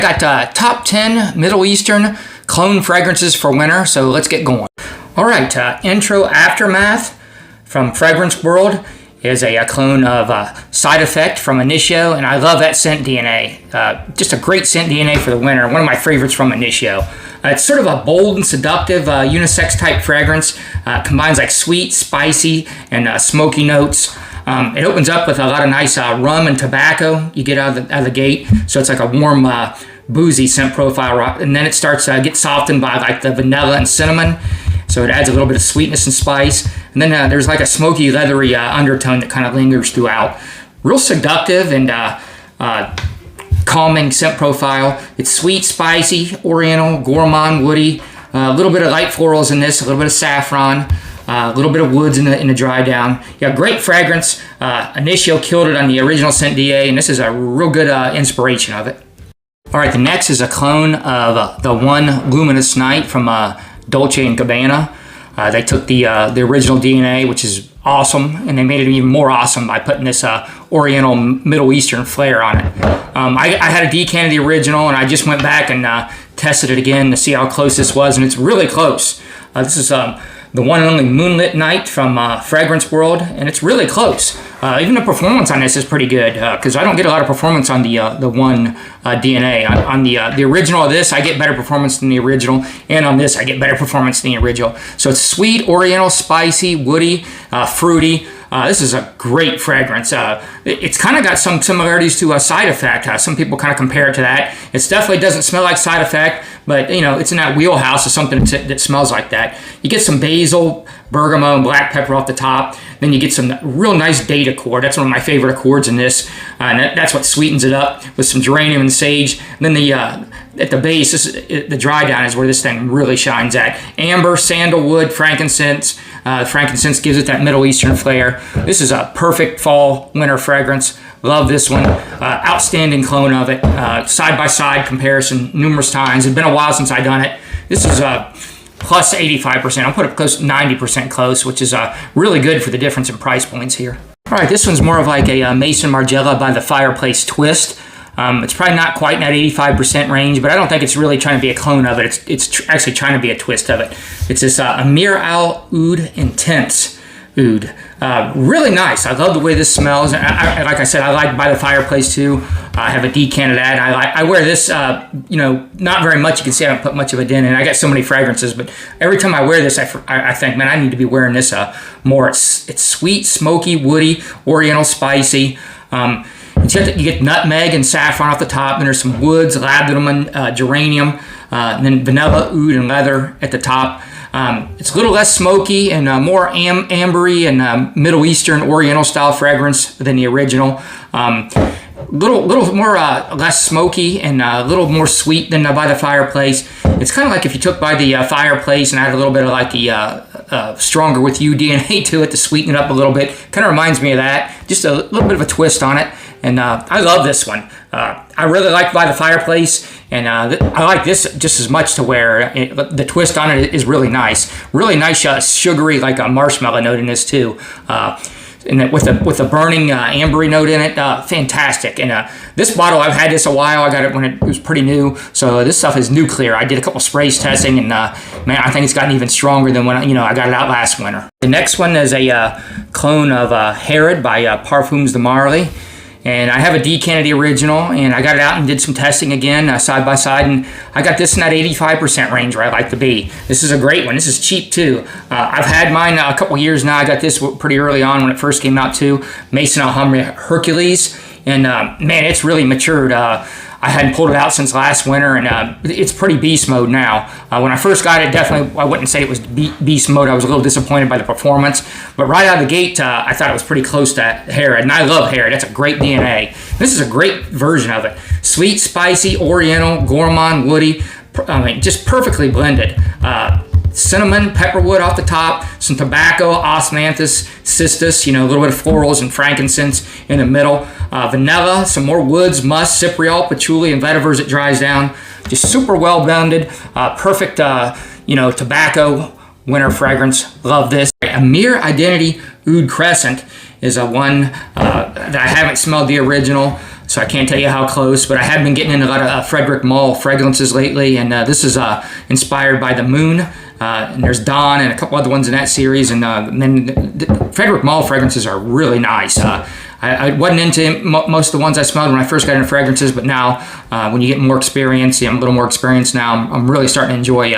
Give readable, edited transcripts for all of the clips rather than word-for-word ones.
Got top 10 Middle Eastern clone fragrances for winter, so let's get going. All right, intro aftermath from Fragrance World is a clone of Side Effect from Initio, and I love that scent DNA. Just a great scent DNA for the winter. One of my favorites from Initio. It's sort of a bold and seductive unisex type fragrance. Combines like sweet, spicy, and smoky notes. It opens up with a lot of nice rum and tobacco you get out of the gate, so it's like a warm, boozy scent profile, and then it starts to get softened by like the vanilla and cinnamon, so it adds a little bit of sweetness and spice, and then there's like a smoky, leathery undertone that kind of lingers throughout. Real seductive and calming scent profile. It's sweet, spicy, oriental, gourmand, woody, a little bit of light florals in this, a little bit of saffron, a little bit of woods in the dry down. Yeah, great fragrance. Initio killed it on the original scent DA, and this is a real good inspiration of it. All right, the next is a clone of the One Luminous Night from Dolce and Gabbana. They took the original DNA, which is awesome, and they made it even more awesome by putting this Oriental Middle Eastern flair on it. I had a decan of the original, and I just went back and tested it again to see how close this was, and it's really close. This is the one and only Moonlit Night from Fragrance World, and it's really close. Even the performance on this is pretty good, because I don't get a lot of performance on the one DNA. On the original of this, I get better performance than the original, and on this, I get better performance than the original. So it's sweet, oriental, spicy, woody, fruity. This is a great fragrance. It's kind of got some similarities to a Side Effect. Some people kind of compare it to that. It definitely doesn't smell like Side Effect, but you know, it's in that wheelhouse of something that smells like that. You get some basil, bergamot, and black pepper off the top. Then you get some real nice date accord. That's one of my favorite accords in this. And that's what sweetens it up with some geranium and sage. And then at the base, the dry down is where this thing really shines at. Amber, sandalwood, frankincense. Frankincense gives it that Middle Eastern flair. This is a perfect fall winter fragrance. Love this one. Outstanding clone of it. Side-by-side comparison numerous times. It's been a while since I've done it. This is plus 85%. I'll put it close to 90% close, which is really good for the difference in price points here. All right, this one's more of like a Maison Margiela by the Fireplace twist. It's probably not quite in that 85% range, but I don't think it's really trying to be a clone of it. It's actually trying to be a twist of it. It's this Ameer oudh Intense oud. Really nice. I love the way this smells. Like I said, I like By the Fireplace too. I have a decan of that. I wear this, not very much. You can see I haven't put much of a dent in. I got so many fragrances, but every time I wear this, I think, man, I need to be wearing this more. It's sweet, smoky, woody, oriental, spicy. You get nutmeg and saffron off the top, and there's some woods, labdanum, geranium, and then vanilla, oud, and leather at the top. It's a little less smoky and more ambery and Middle Eastern Oriental style fragrance than the original. Little more less smoky and a little more sweet than By the Fireplace. It's kind of like if you took By the Fireplace and added a little bit of like the Stronger With You DNA to it to sweeten it up a little bit. Kind of reminds me of that. Just a little bit of a twist on it. And I love this one. I really like By the Fireplace, and I like this just as much to wear. The twist on it is really nice. Really nice sugary, like a marshmallow note in this too. And with a burning ambery note in it, fantastic. And this bottle, I've had this a while. I got it when it was pretty new, so this stuff is nuclear. I did a couple sprays testing, and man, I think it's gotten even stronger than when I got it out last winter. The next one is a clone of Herod by Parfums de Marly. And I have a decan of the original, and I got it out and did some testing again, side by side, and I got this in that 85% range where I like to be. This is a great one. This is cheap too. I've had mine a couple years now. I got this pretty early on when it first came out too. Maison Alhambra Hercules, and man, it's really matured. I hadn't pulled it out since last winter, and it's pretty beast mode now. When I first got it, definitely, I wouldn't say it was beast mode. I was a little disappointed by the performance, but right out of the gate, I thought it was pretty close to Herod, and I love Herod. That's a great DNA. This is a great version of it. Sweet, spicy, oriental, gourmand, woody, just perfectly blended. Cinnamon, pepperwood off the top, some tobacco, osmanthus, cistus, a little bit of florals and frankincense in the middle. Vanilla, some more woods, musk, cypriol, patchouli, and vetiver as it dries down. Just super well blended. Perfect, tobacco winter fragrance. Love this. Ameer Identity Oud Crescent is a one that I haven't smelled the original. so I can't tell you how close, but I have been getting into a lot of Frederick Malle fragrances lately, and this is inspired by the moon. And there's Dawn and a couple other ones in that series, and then the Frederick Malle fragrances are really nice. I wasn't into most of the ones I smelled when I first got into fragrances, but now when you get more experience, I'm a little more experienced now, I'm really starting to enjoy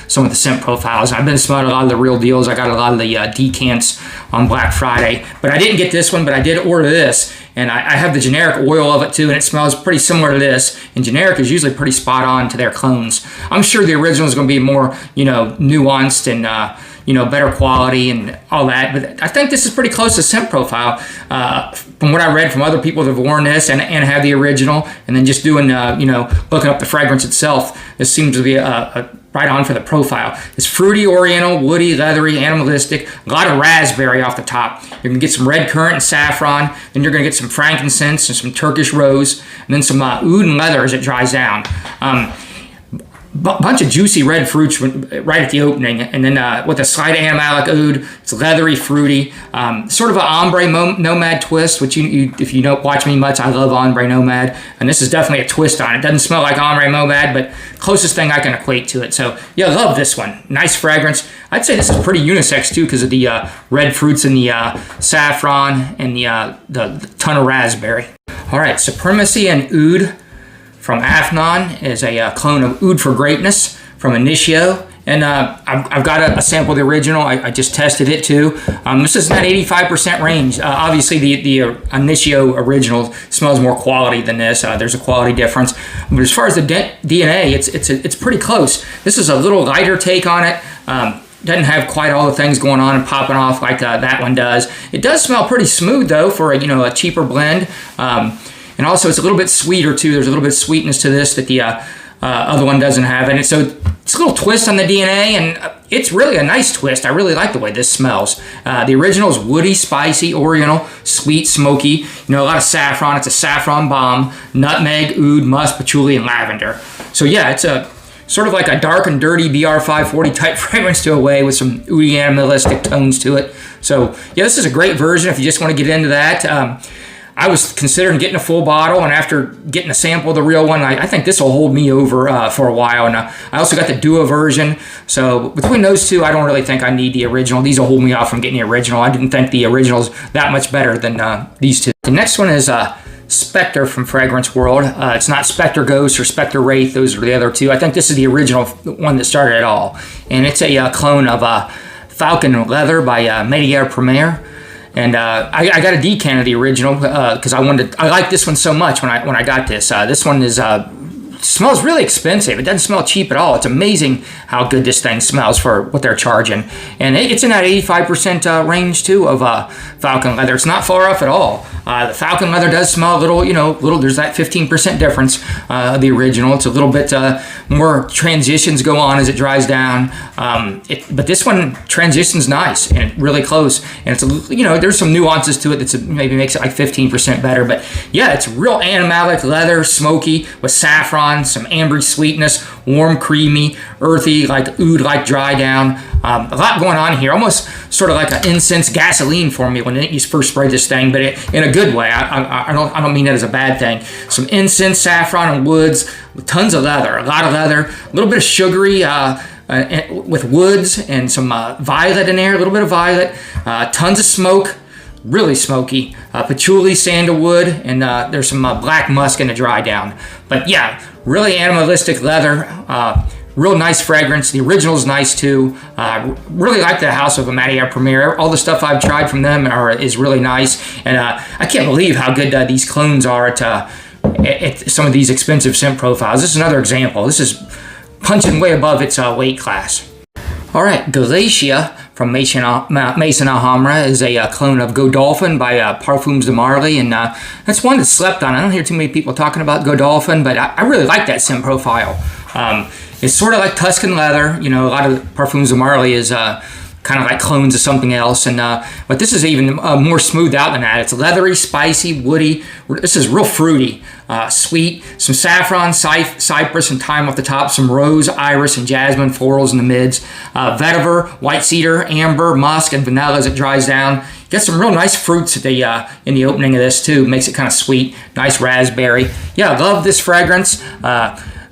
some of the scent profiles. I've been smelling a lot of the real deals. I got a lot of the decants on Black Friday, but I didn't get this one, but I did order this. And I have the generic oil of it too, and it smells pretty similar to this. And generic is usually pretty spot on to their clones. I'm sure the original is going to be more, nuanced and, better quality and all that. But I think this is pretty close to scent profile. From what I read from other people that have worn this and have the original, and then just doing, looking up the fragrance itself, this seems to be right on for the profile. It's fruity, oriental, woody, leathery, animalistic, a lot of raspberry off the top. You're gonna get some red currant and saffron, then you're gonna get some frankincense and some Turkish rose, and then some oud and leather as it dries down. Bunch of juicy red fruits right at the opening, and then with a slight animalic oud. It's leathery, fruity, sort of an ombre nomad twist, which if you don't watch me much, I love ombre nomad, and this is definitely a twist on it. Doesn't smell like ombre nomad, but closest thing I can equate to it. So yeah, I love this one. Nice fragrance. I'd say this is pretty unisex too because of the red fruits and the saffron and the ton of raspberry. All right, Supremacy and Oud from Afnan is a clone of Oud for Greatness from Initio. And I've got a sample of the original. I just tested it too. This is in that 85% range. Obviously, the Initio original smells more quality than this. There's a quality difference. But as far as the DNA, it's pretty close. This is a little lighter take on it. Doesn't have quite all the things going on and popping off like that one does. It does smell pretty smooth though for a cheaper blend. And also, it's a little bit sweeter too. There's a little bit of sweetness to this that the other one doesn't have. And so it's a little twist on the DNA, and it's really a nice twist. I really like the way this smells. The original is woody, spicy, oriental, sweet, smoky. A lot of saffron. It's a saffron bomb, nutmeg, oud, musk, patchouli, and lavender. So yeah, it's a sort of like a dark and dirty BR540 type fragrance to a way with some oudy animalistic tones to it. So yeah, this is a great version if you just want to get into that. I was considering getting a full bottle, and after getting a sample of the real one, I think this will hold me over for a while. And I also got the duo version. So between those two, I don't really think I need the original. These will hold me off from getting the original. I didn't think the original's that much better than these two. The next one is Spectre from Fragrance World. It's not Spectre Ghost or Spectre Wraith. Those are the other two. I think this is the original one that started it all. And it's a clone of Falcon Leather by Maison Premier. And I got a decant of the original because I like this one so much when I got this. This one is smells really expensive. It doesn't smell cheap at all. It's amazing how good this thing smells for what they're charging. And it's in that 85% range too of Falcon Leather. It's not far off at all. The Falcon Leather does smell a little, there's that 15% difference of the original. It's a little bit more transitions go on as it dries down. But this one transitions nice and really close. And it's, there's some nuances to it that maybe makes it like 15% better. But yeah, it's real animalic leather, smoky with saffron, some ambery sweetness, warm, creamy, earthy, like oud, like dry down. A lot going on here, almost sort of like an incense gasoline for me when you first spray this thing, but in a good way. I don't mean that as a bad thing. Some incense, saffron, and woods with tons of leather, a lot of leather, a little bit of sugary with woods and some violet in there, a little bit of violet, tons of smoke. Really smoky, patchouli, sandalwood, and there's some black musk in the dry down. But yeah, really animalistic leather, real nice fragrance. The original is nice too. Really like the House of Maison Premier. All the stuff I've tried from them is really nice, and I can't believe how good these clones are at some of these expensive scent profiles. This is another example. This is punching way above its weight class. All right, Galatea from Maison Alhambra is a clone of Godolphin by Parfums de Marly, and that's one that's slept on. I don't hear too many people talking about Godolphin, but I really like that scent profile. It's sort of like Tuscan leather. A lot of Parfums de Marly is kind kind of like clones of something else. And but this is even more smoothed out than that. It's leathery, spicy, woody. This is real fruity, sweet. Some saffron, cypress, and thyme off the top. Some rose, iris, and jasmine florals in the mids. Vetiver, white cedar, amber, musk, and vanilla as it dries down. You got some real nice fruits at the in the opening of this too. Makes it kind of sweet. Nice raspberry. Yeah, I love this fragrance.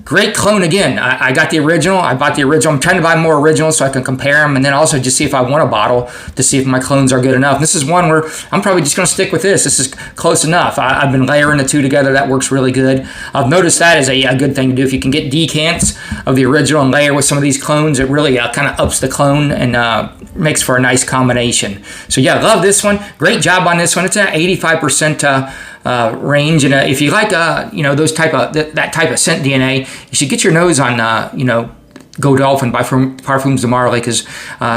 Great clone again. I got the original. I bought the original. I'm trying to buy more originals so I can compare them, and then also just see if I want a bottle to see if my clones are good enough. This is one where I'm probably just going to stick with this. This is close enough. I've been layering the two together. That works really good. I've noticed that is a good thing to do. If you can get decants of the original and layer with some of these clones, it really kind of ups the clone and makes for a nice combination. So yeah, love this one. Great job on this one. It's at 85% range, and if you like those that type of scent DNA, you should get your nose on Godolphin by Parfums de Marly, because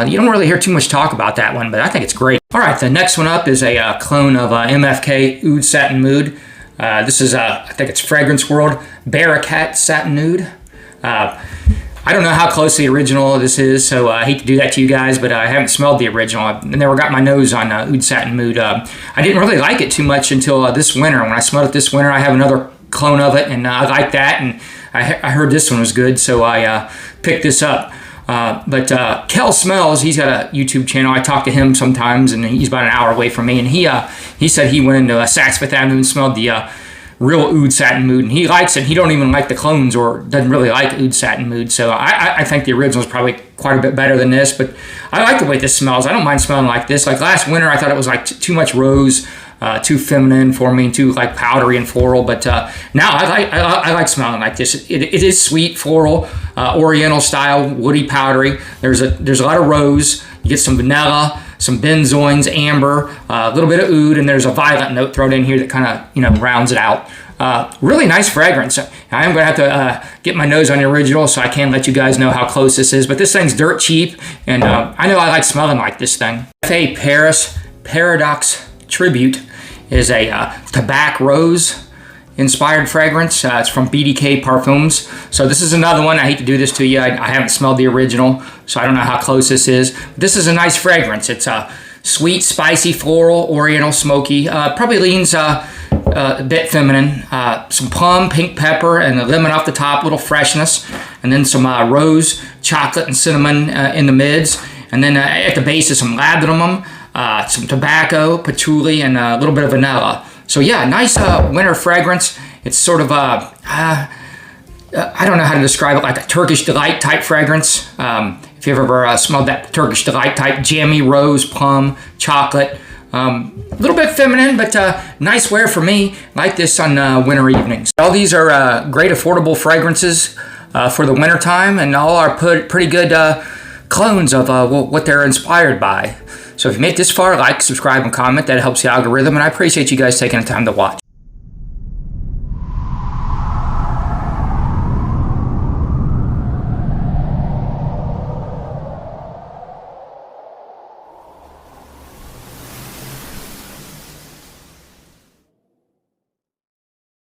you don't really hear too much talk about that one, but I think it's great. All right, the next one up is a clone of MFK Oud Satin Mood. This is I think it's Fragrance World Barakkat Satin Nude. I don't know how close the original this is, so I hate to do that to you guys, but I haven't smelled the original. I never got my nose on Oud Satin Mood. I didn't really like it too much until this winter. When I smelled it this winter, I have another clone of it, and I like that, and I heard this one was good, so I picked this up. But Kel Smells, he's got a YouTube channel. I talk to him sometimes, and he's about an hour away from me, and he said he went into Saks Fifth Avenue and smelled the real Oud Satin Mood, and he likes it. He don't even like the clones, or doesn't really like Oud Satin Mood, so I think the original is probably quite a bit better than this, but I like the way this smells. I don't mind smelling like this. Like last winter, I thought it was like too much rose, too feminine for me, too like powdery and floral, but now I like smelling like this. It is sweet, floral, oriental style, woody, powdery. There's a lot of rose. You get some vanilla, some benzoins, amber, a little bit of oud, and there's a violet note thrown in here that kind of rounds it out. Really nice fragrance. I am going to have to get my nose on the original so I can let you guys know how close this is, but this thing's dirt cheap, and I know I like smelling like this thing. F.A. Paris Paradox Tribute is a Tabac Rose inspired fragrance. It's from BDK Parfums. So this is another one. I hate to do this to you. I haven't smelled the original, so I don't know how close this is. But this is a nice fragrance. It's sweet, spicy, floral, oriental, smoky. Probably leans a bit feminine. Some plum, pink pepper, and a lemon off the top, a little freshness. And then some rose, chocolate, and cinnamon in the mids. And then at the base is some ladrumum, some tobacco, patchouli, and a little bit of vanilla. So yeah, nice winter fragrance. It's sort of I don't know how to describe it, like a Turkish Delight type fragrance. If you've ever smelled that Turkish Delight type, jammy, rose, plum, chocolate. A little bit feminine, but nice wear for me. Like this on winter evenings. All these are great affordable fragrances for the winter time, and all are pretty good clones of what they're inspired by. So if you made it this far, like, subscribe, and comment. That helps the algorithm, and I appreciate you guys taking the time to watch.